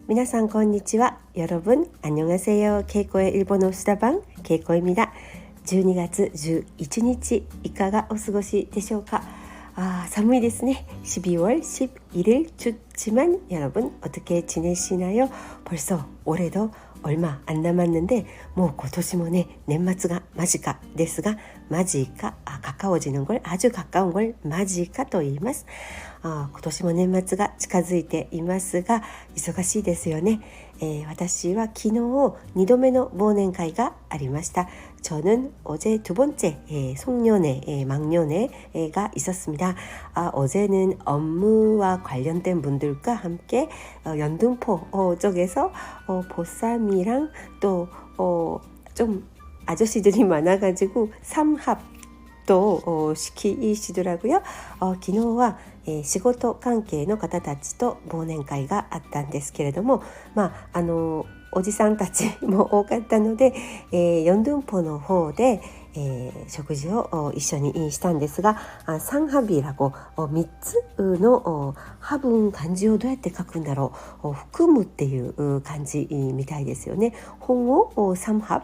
皆さんこんにちは。여러분 안녕하세요. 케이코의 일본어 수다방 케이코입니다. 12月11日いかがお過ごしでしょうか。寒いですね。12월 11일 춥지만 여러분 어떻게 지내시나요? 벌써 올해도 얼마 안 남았는데 もう今年もね年末が間近ですが間近가까워지는 걸 아주 가까운 걸間近と言います。今年も年末が近づいていますが忙しいですよね。私は昨日2度目の忘年会がありました。저는 어제 두 번째 송년회, 막년회가 있었습니다. 어제는 업무와 관련된 분들과 함께 연등포 쪽에서 보쌈이랑 또 좀 아저씨들이 많아가지고 삼합도 시키시더라고요. 昨日は仕事関係の方たちと忘年会があったんですけれども、おじさんたちも多かったので、四分歩の方で、食事を一緒にしたんですが、삼합이라고 3つの합은漢字をどうやって書くんだろう。含むっていう漢字みたいですよね。本を삼합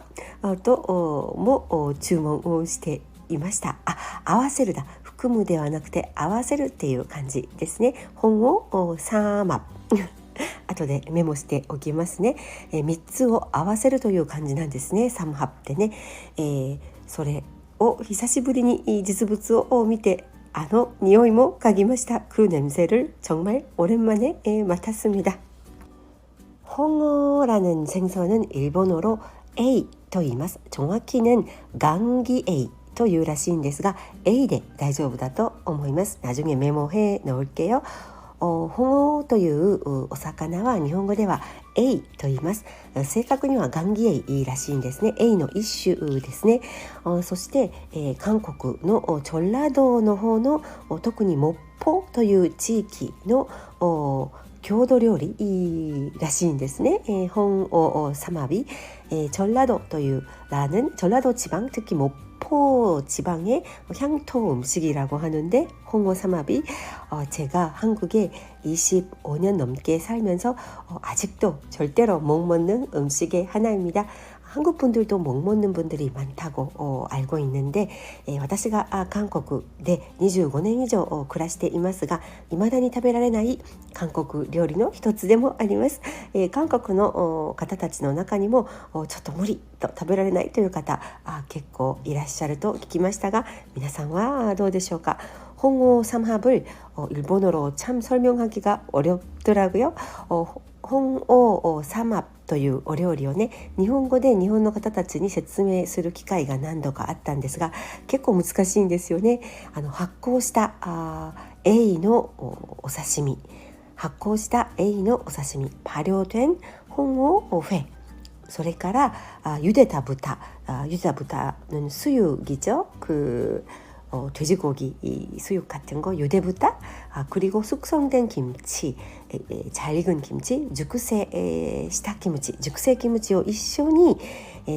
とも注文をしていました。合わせるだ。含むではなくて合わせるっていう感じですね。本を삼합後でメモしておきますね。3つを合わせるという感じなんですね。삼합ってね、それを久しぶりに実物を見て匂いも嗅ぎました。그 냄새를 정말 오랜만에 맡았습니다. 홍어라는 생선은 일본어로 에이と言います。정확히는 강기에이というらしいんですが、エイで大丈夫だと思います。나중에メモへ놓을게요。홍어というお魚は日本語ではエイと言います。正確にはガンギエイらしいんですね。エイの一種ですね。そして、韓国のチョンラ道の方の特にモッポという地域の郷土料理らしいんですね。홍어 삼합이 전라도という라는 전라도 지방 특히 목포 지방의 향토 음식이라고 하는데 홍어 삼합이 제가 한국에 25년 넘게 살면서 아직도 절대로 못 먹는 음식의 하나입니다. 한국 분들도 못 먹는 분들이 많다고 알고 있는데 私が韓国で25年以上暮らしていますが未だに食べられない韓国料理の一つでもあります。韓国の方たちの中にもちょっと無理と食べられないという方結構いらっしゃると聞きましたが皆さんはどうでしょうか。홍어 삼합을 일본어로 참 설명하기가 어렵더라고요. 홍어 삼합というお料理をね日本語で日本の方たちに説明する機会が何度かあったんですが結構難しいんですよね。発酵したエイのお刺身発酵したエイのお刺身발효된 홍어 회それから茹でた豚茹でた豚는 수육이죠. 돼지고기 수육 같은 거 유대부타 그리고 숙성된 김치 잘 익은 김치熟成したキムチ熟成キムチを一緒に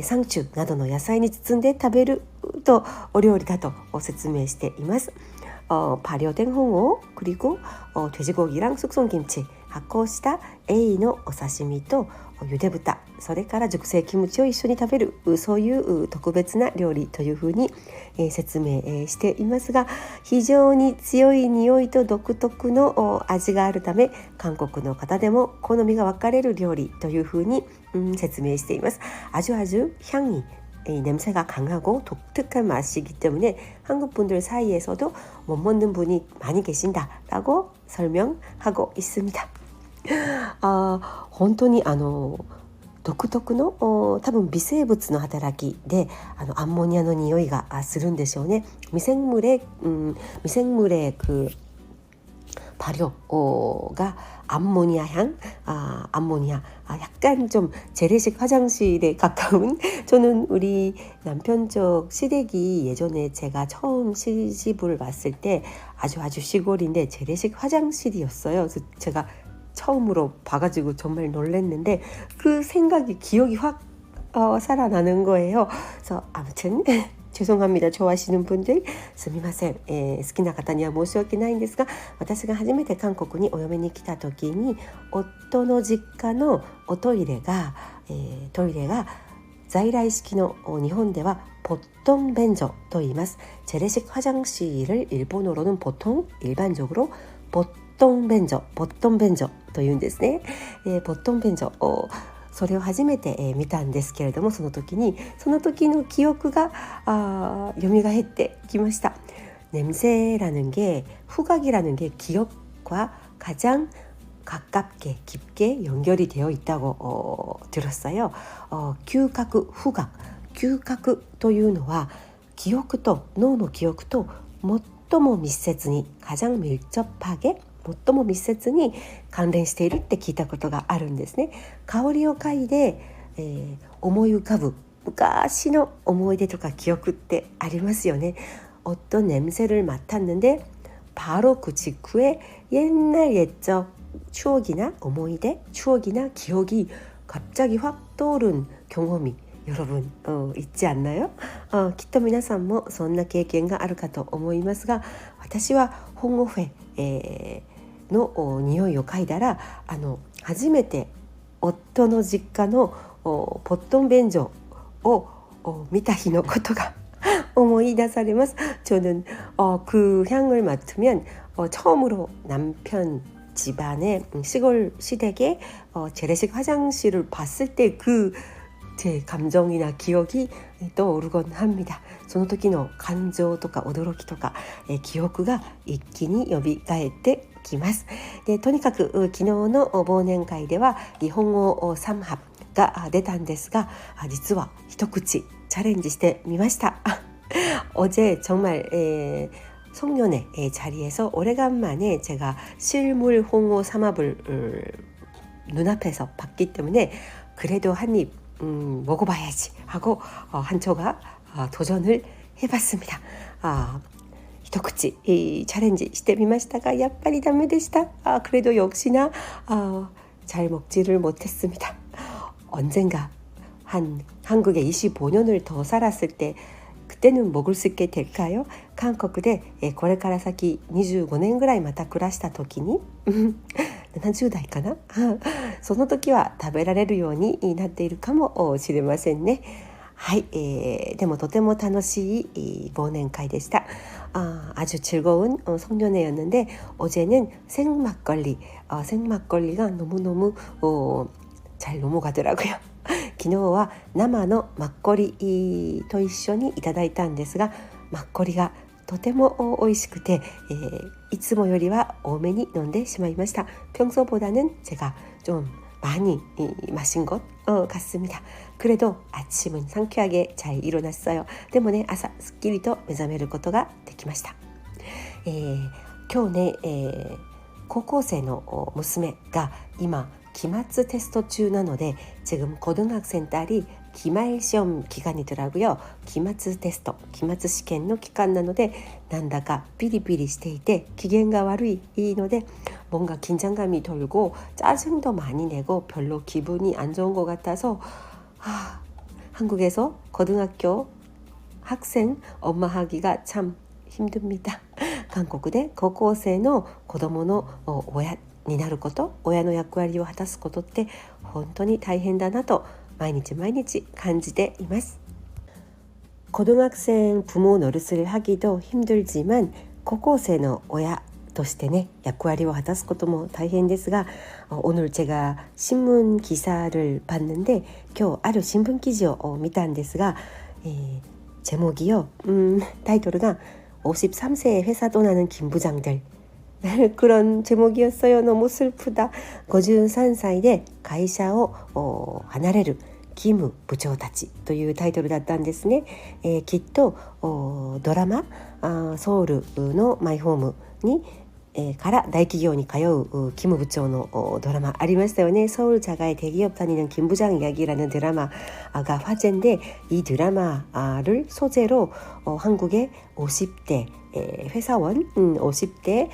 상추などの野菜に包んで食べるとお料理だと説明しています。발효된 홍어 그리고 돼지고기랑 숙성김치発酵したエイのお刺身とゆで豚それから熟成キムチを一緒に食べるそういう特別な料理というふうに説明していますが非常に強い匂いと独特の味があるため韓国の方でも好みが分かれる料理というふうに説明しています。아주 향이 냄새가 강하고 독특한 맛이기 때문에 한국 분들 사이에서도 못 먹는 분이 많이 계신다라고 설명하고 있습니다. 本当に独特の多分微生物の働きでアンモニアの匂いがするんでしょうね。미생물의 그 발효가 암모니아 향, 암모니아 약간 좀 재래식 화장실에 가까운 저는 우리 남편 쪽 시댁이 예전에 제가 처음 시집을 왔을 때 아주 시골인데 재래식 화장실이었어요. 그래서 제가 처음으로 봐가지고 정말 놀랐는데 그 생각이 기억이 확 살아나는 거예요. 그래서 아무튼 죄송합니다. 좋아하시는 분들すみません、好きな方には申し訳ないんですが、私が初めて韓国にお嫁に来た時に夫の実家のおトイレが、在来式の日本では보통便所と言います。재래식 화장실을 일본어로는 보통 일반적으로 보통便所というんですね。보통便所それを初めて、見たんですけれども、その時の記憶が蘇ってきました。냄새라는 게 후각이라는 게 기억과 가장 가깝게 깊게 연결이 되어 있다고 들었어요.嗅覚、후각、嗅覚というのは記憶と脳の記憶と最も密接に가장 밀접하게最も密接に関連しているって聞いたことがあるんですね。香りを嗅いで、思い浮かぶ昔の思い出とか記憶ってありますよね。어떤 냄새를 맡았는데 바로 그 직후에 옛날 옛적 추억이나 思い出, 추억이나 기억이 갑자기 확 떠오른 경험이 여러분 있지 않나요? きっと皆さんもそんな経験があるかと思いますが、私は本オフェ、の匂いを嗅いだら初めて夫の実家のポットン便所を見た日のことが思い出されます。저는 그 향을 맡으면 처음으로 남편 집안의 시골 시댁의 재래식 화장실을 봤을 때 그 제 감정이나 기억이 떠오르곤 합니다. その時の感情とか驚きとか、記憶が一気に蘇ってきます。でとにかく昨日の忘年会では日本語3합が出たんですが、実は一口チャレンジしてみました。어제 정말 송년회 자리에서 오래간만에 제가 실물 홍어 삼합을 눈앞에서 봤기 때문에 그래도 한입 먹어봐야지 하고 한 초가 도전을 해봤습니다. 一口チャレンジしてみましたがやっぱりダメでした。그래도 역시나 잘 먹지를 못했습니다. 언젠가 한국에 25년을 더 살았을 때 그때는 먹을 수 있게 될까요? 한국でこれから先25年ぐらいまた暮らした時に70代かなその時は食べられるようになっているかもしれませんね。はい、でもとても楽しい忘年会でした。아주 즐거운 송년회였는데 어제는 생막걸리가 너무너무 잘 넘어가더라고요. 昨日は生のマッコリと一緒にいただいたんですが、マッコリがとても美味しくて、いつもよりは多めに飲んでしまいました。평소보다는 제가 좀 많이 마신 것 같습니다. 그래도 아침은 상쾌하게 잘 일어났어요. でもね、朝すっきりと目覚めることができました。今日ね、高校生の娘が今期末テスト中なので지금 고등학생 딸이 기말 시험 기간이더라고요.期末テスト、期末試験の期間なのでなんだかピリピリしていて機嫌が悪いので뭔가 긴장감이 돌고 짜증도 많이 내고 별로 기분이 안 좋은 것 같아서 한국에서 고등학교 학생 엄마 하기가 참 힘듭니다. 韓国で高校生の子供の親になること、親の役割を果たすことって本当に大変だなと毎日感じています。고등학생 부모 노릇을 하기도 힘들지만高校生の親としてね役割を果たすことも大変ですが、오늘 제가 신문 기사를 봤는데今日ある新聞記事を見たんですが、제목이요. 타이틀가 53세의 회사 떠나는 김부장들 그런 제목이었어요. 너무 슬프다. 53歳で会社を離れるキム部長たちというタイトルだったんですね。きっとドラマソウルのマイホームにから大企業に通うキム部長のドラマありましたよね。서울 자가의 대기업 다니는 김 부장 이야기라는 드라마가 화제인데 이 드라마를 소재로 한국의 50대 회사원 50대의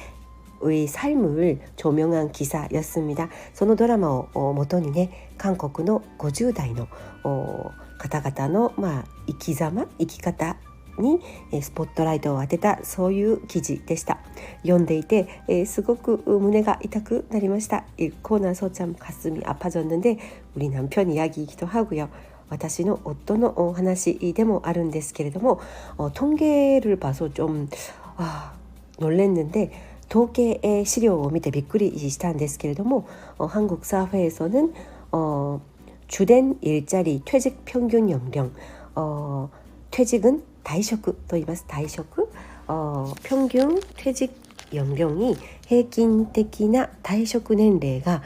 삶을 조명한 기사였습니다. そのドラマを元にね韓国の50代の方々の生き様生き方にスポットライトを当てたそういう記事でした。読んでいてすごく胸が痛くなりました。읽고 나서 참 가슴이 아파졌는데 우리 남편 이야기이기도 하고요. 私の夫のお話でもあるんですけれども통계를 봐서 좀 놀랐는데統計資料を見てびっくりしたんですけれども한국 사회에서는 주된 일자리 퇴직 평균 연령 퇴직은 다이쇼크と言います。다이쇼크 평균 퇴직 연령이平均的な退職年齢が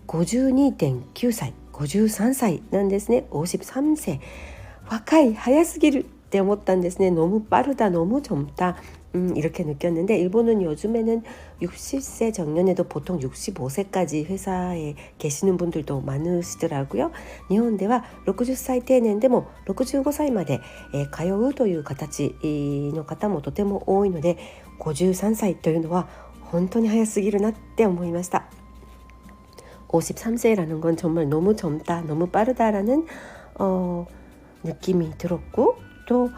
52.9 歳53歳なんですね。53歳若い早すぎるって思ったんですね。너무 빠르다 너무 젊다 이렇게 느꼈는데 일본은 요즘에는 60세 정년에도 보통 65세까지 회사에 계시는 분들도 많으시더라고요. 일본では 60歳定年でも65歳まで通うという形の方もとても多いので53歳というのは本当に早すぎるなって思いました。53세라는 건 정말 너무 젊다, 너무 빠르다라는 느낌이 들었고 또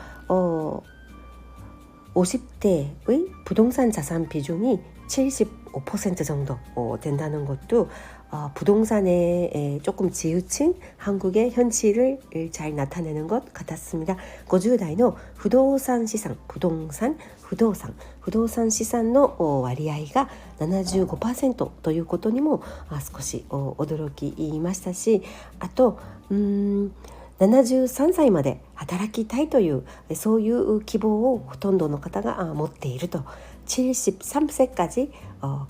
50대의 부동산 자산 비중이 75% 정도 된다는 것도 부동산에 조금 지우친 한국의 현실을 잘 나타내는 것 같았습니다. 50代の不動産資産資産の割合が 75% ということにも少し驚きましたし、あと73歳まで働きたいというそういう希望をほとんどの方が持っていると。73세까지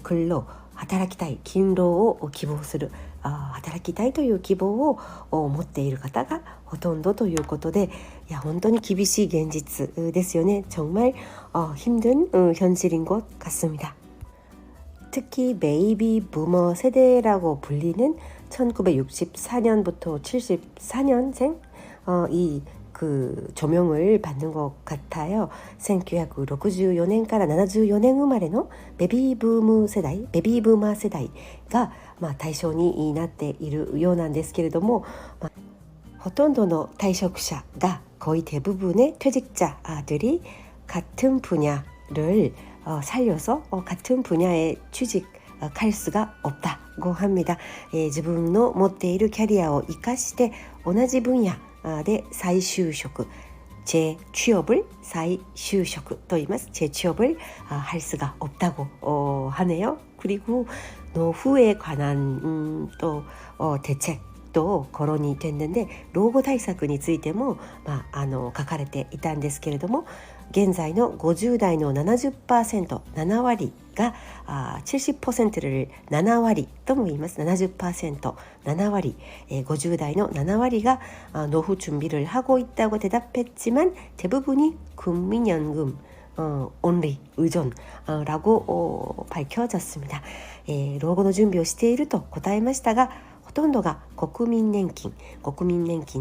근로働きたい勤労を希望する働きたいという希望を持っている方がほとんどということで、いや本当に厳しい現実ですよね。정말 힘든 현실인 것 같습니다. 특히 베이비 부머 세대라고 불리는 1964년부터 74년생 그 조명을 받는 것 같아요. 1964年から74年生まれのベビーブーム世代、ベビーブーマー世代が、対象になっているようなんですけれども、ほとんどの退職者が거의 대부분의 퇴직자들이 같은 분야를 살려서 같은 분야에 취직할 수가 없다고 합니다. 自分の持っているキャリアを生かして同じ分野で再就職 재취업을再就職と言います。 재취업을 할 수가 없다고 하네요. 그리고 노후에 관한 또 대책 또 거론이 됐는데 老後対策についても、書かれていたんですけれども、現在の50代の 70%、7割が70%를 7割とも言います。 70%、7割、50代の7割が노후 준비를 하고 있다고 대답했지만 대부분이 국민연금 only 의존라고 밝혀졌습니다. 老後の準備をしていると答えましたが、ほとんどが国民年金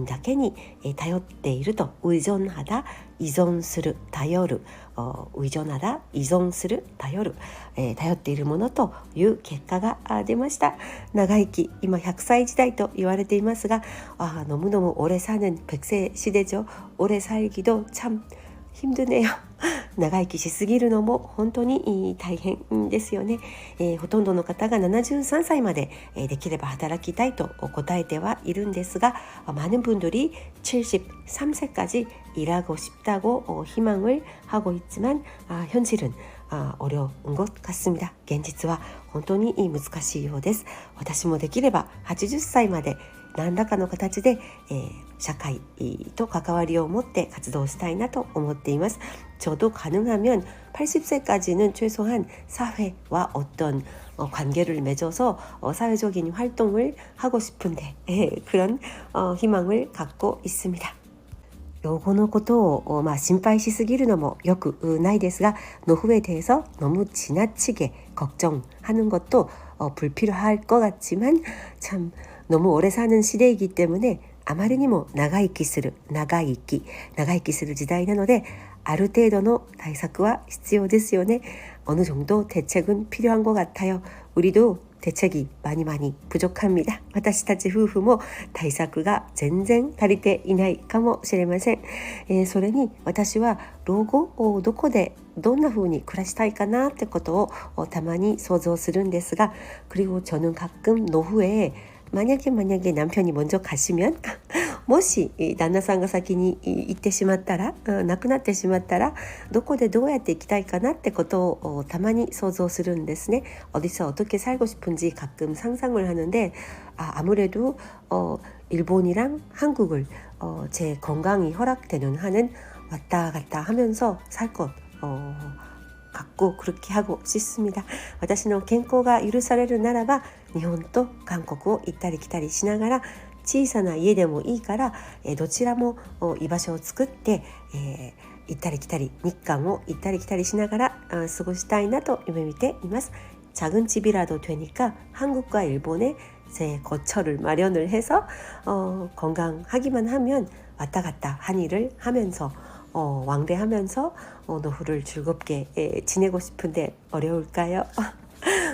だけに頼っていると。의존하다、依存する、頼る、의존하다、依存する、頼る、頼っているものという結果が出ました。長生き、今100歳時代と言われていますが、너무너무 오래 사는 100세 시대죠. 오래 살기도 참 힘드네요. 長生きしすぎるのも本当に大変ですよね。ほとんどの方が73歳までできれば働きたいと答えてはいるんですが、많은 분들이 73세까지 일하고 싶다고 희망을 하고 있지만 현실은 어려운 것 같습니다. 現実は本当に難しいようです。私もできれば80歳まで何らかの形で、社会と関わりを持って活動したいなと思っています。저도 가능하면 80세까지는 최소한 사회와 어떤 관계를 맺어서 사회적인 활동을 하고 싶은데 그런 희망을 갖고 있습니다. 老後のことを心配しすぎるのもよくないですが, 노후에 대해서 너무 지나치게 걱정하는 것도 불필요할 것 같지만 참 너무 오래 사는 시대이기 때문에あまりにも長生きする時代なので ある程度の対策は必要ですよね. 어느 정도 대책은 필요한 것 같아요. 우리도 대책이 많이 부족합니다. 私たち夫婦も対策が全然足りていないかもしれません。それに私は老後をどこでどんな風に暮らしたいかなってことをたまに想像するんですが, 그리고 저는 가끔 노후에 만약에 남편이 먼저 가시면 もし旦那さんが先に行ってしまったら、亡くなってしまったらどこでどうやって生きたいかなってことをたまに想像するんですね. 어디서 어떻게 살고 싶은지 가끔 상상을 하는데 아무래도 일본이랑 한국을 제 건강이 허락되는 한은 왔다 갔다 하면서 살 것 같고 그렇게 하고 싶습니다. 私の健康が許されるならば日本と韓国を行ったり来たりしながら小さな家でもいいから、どちらも居場所を作って、行ったり来たり日韓を行ったり来たりしながら過ごしたいなと夢見ています. 작은 집이라도 되니까 한국과 일본에 제 거처를 마련을 해서 건강하기만 하면 왔다 갔다 한 일을 하면서 왕래하면서 노후를 즐겁게 지내고 싶은데 어려울까요?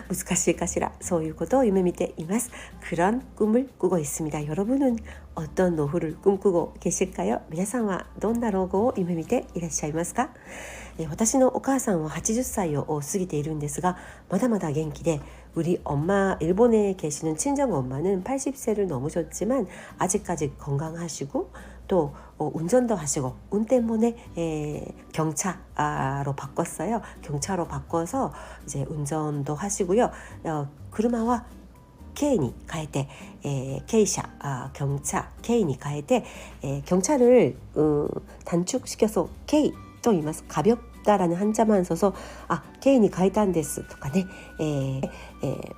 難しいかしら. そういうことを夢見ています. 그런 꿈을 꾸고 있습니다. 여러분은 어떤 노후를 꿈꾸고 계실까요? 皆さんはどんな老後を夢見ていらっしゃいますか? 私のお母さんは80歳を過ぎているんですがまだまだ元気で 우리 엄마 일본에 계시는 친정 엄마는 80세를 넘으셨지만 아직까지 건강하시고 또 운전도 하시고 운 때문에 경차로 바꿨어요. 경차로 바꿔서 이제 운전도 하시고요. 그루마와 K니 変えて、K차, 경차, K니 変えて、경차를 단축시켜서 K と言います. 가볍다라는 한자만 써서 K니 変えたんですとかね、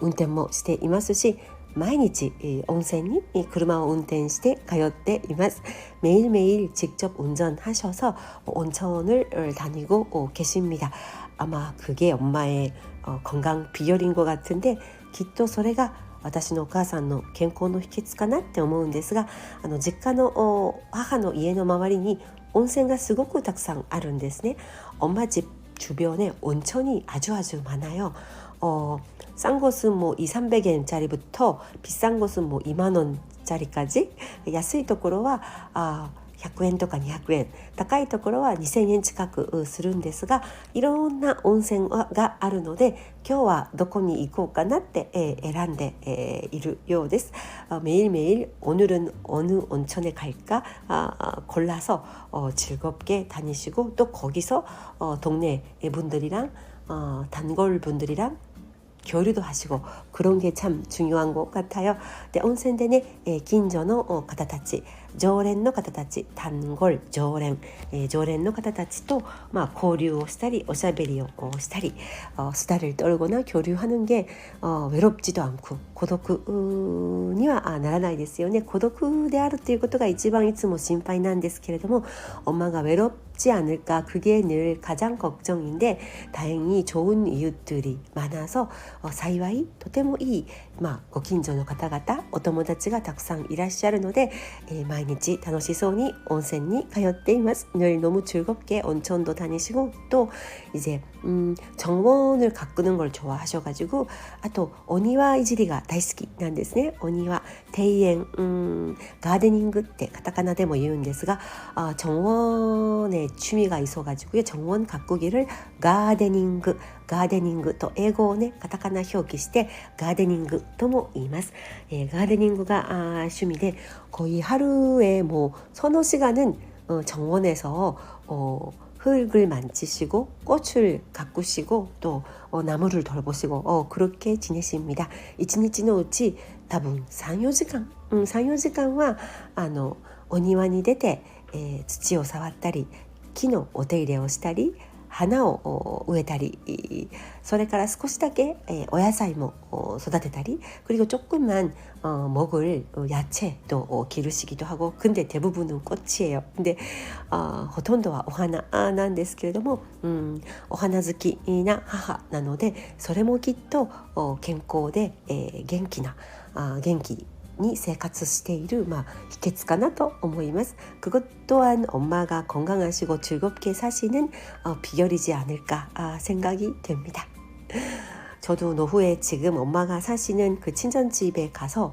運転もしていますし毎日温泉に車を運転して通っています. 매일매일 직접 운전하셔서 온천을 다니고 계십니다. 아마 그게 엄마의 건강 비결인 것 같은데 きっとそれが私のお母さんの健康の秘訣かなって思うんですが実家の母の家の周りに温泉がすごくたくさんあるんですね. 엄마 집 주변에 온천이 아주 많아요. 싼 곳은 뭐 2,300엔짜리부터 비싼 곳은 뭐 2만 원짜리까지 安いところは100円とか200円高いところは2000円近くするんですがいろんな温泉があるので今日はどこに行こうかなって選んでいるようです. 매일매일 오늘은 어느 온천에 갈까 골라서 즐겁게 다니시고 또 거기서 동네 분들이랑 단골 분들이랑 교류도 하시고 그런 게 참 중요한 것 같아요. で温泉でね、近所の方たち常連の方たち단골常連、常連の方たちと、交流をしたりおしゃべりをしたり수다를 떨거나 교류하는 게 외롭지도 않고孤独にはならないですよね. 孤独であるっていうことが一番いつも心配なんですけれども 엄마가 외롭지 않을까 그게 늘 가장 걱정인데 다행히 좋은 이웃들이 많아서 幸いとてもいい、ご近所の方々お友達がたくさんいらっしゃるので、毎日楽しそうに温泉に通っています. 늘 너무 즐겁게 온천도 다니시고 또 이제 정원을 가꾸는 걸 좋아하셔가지고 또 오니와 이지리가 大好きなんですね. 오니와庭園가드닝ってカタカナでも言うんですが 정원에 취미가 있어가지고요. 정원 가꾸기를 가드닝と英語をねカタカナ表記してガーデニングとも言います.ガーデニングが趣味で 거의 하루에 뭐 서너 시간은 정원에서 흙을 만지시고 꽃을 가꾸시고 또 나무를 돌보시고 그렇게 지내십니다. 1日のうち多分 3,4 時間 3,4 時間はお庭に出て、土を触ったり木のお手入れをしたり花を植えたり それから少しだけお野菜も育てたり그리고 조금만 먹을 야채도 기르시기도 하고 근데 대부분은 꽃이에요. 근데 ほとんどはお花なんですけれどもお花好きな母なのでそれもきっと健康で元気に生活している秘訣かなと思います. 그것 또한 엄마가 건강하시고 즐겁게 사시는 비결이지 않을까 생각이 됩니다. 저도 노후에 지금 엄마가 사시는 그 친정집에 가서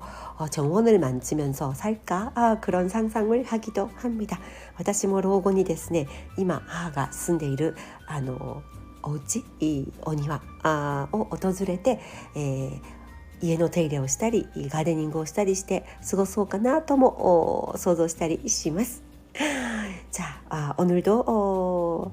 정원을 만지면서 살까 그런 상상을 하기도 합니다. 私も老後にですね、今母が住んでいるお家お庭を訪れて、家の手入れをしたりガーデニングをしたりして過ごそうかなとも想像したりします。자, 오늘도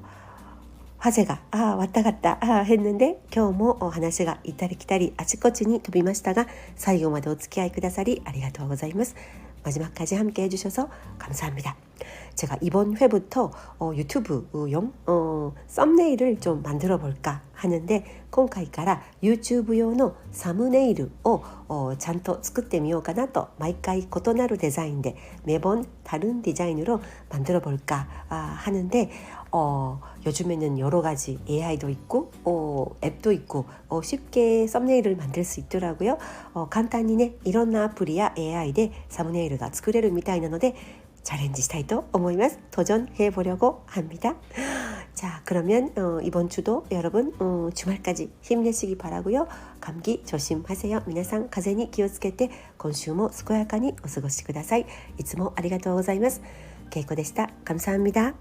화제가 왔다 갔다 했는데 今日も話が行ったり来たりあちこちに飛びましたが最後までお付き合いくださりありがとうございます。마지막까지 함께 해주셔서 감사합니다. 제가 이번 회부터 유튜브용 썸네일을 좀 만들어 볼까 하는데 今回からYouTube用のサムネイルをちゃんと作ってみようかなと毎回異なるデザインで매번 다른 디자인으로 만들어 볼까 하는데 요즘에는 여러 가지 AI도 있고 앱도 있고 쉽게 썸네일을 만들 수 있더라고요. 簡単にねいろんなアプリや AI でサムネイルが作れるみたいなので챌린지したいと思います. 도전해 보려고 합니다. 자, 그러면 이번 주도 여러분 주말까지 힘내시기 바라고요. 감기 조심하세요. 皆さん風邪に気をつけて今週も健やかにお過ごしください。いつもありがとうございます。けいこでした。감사합니다.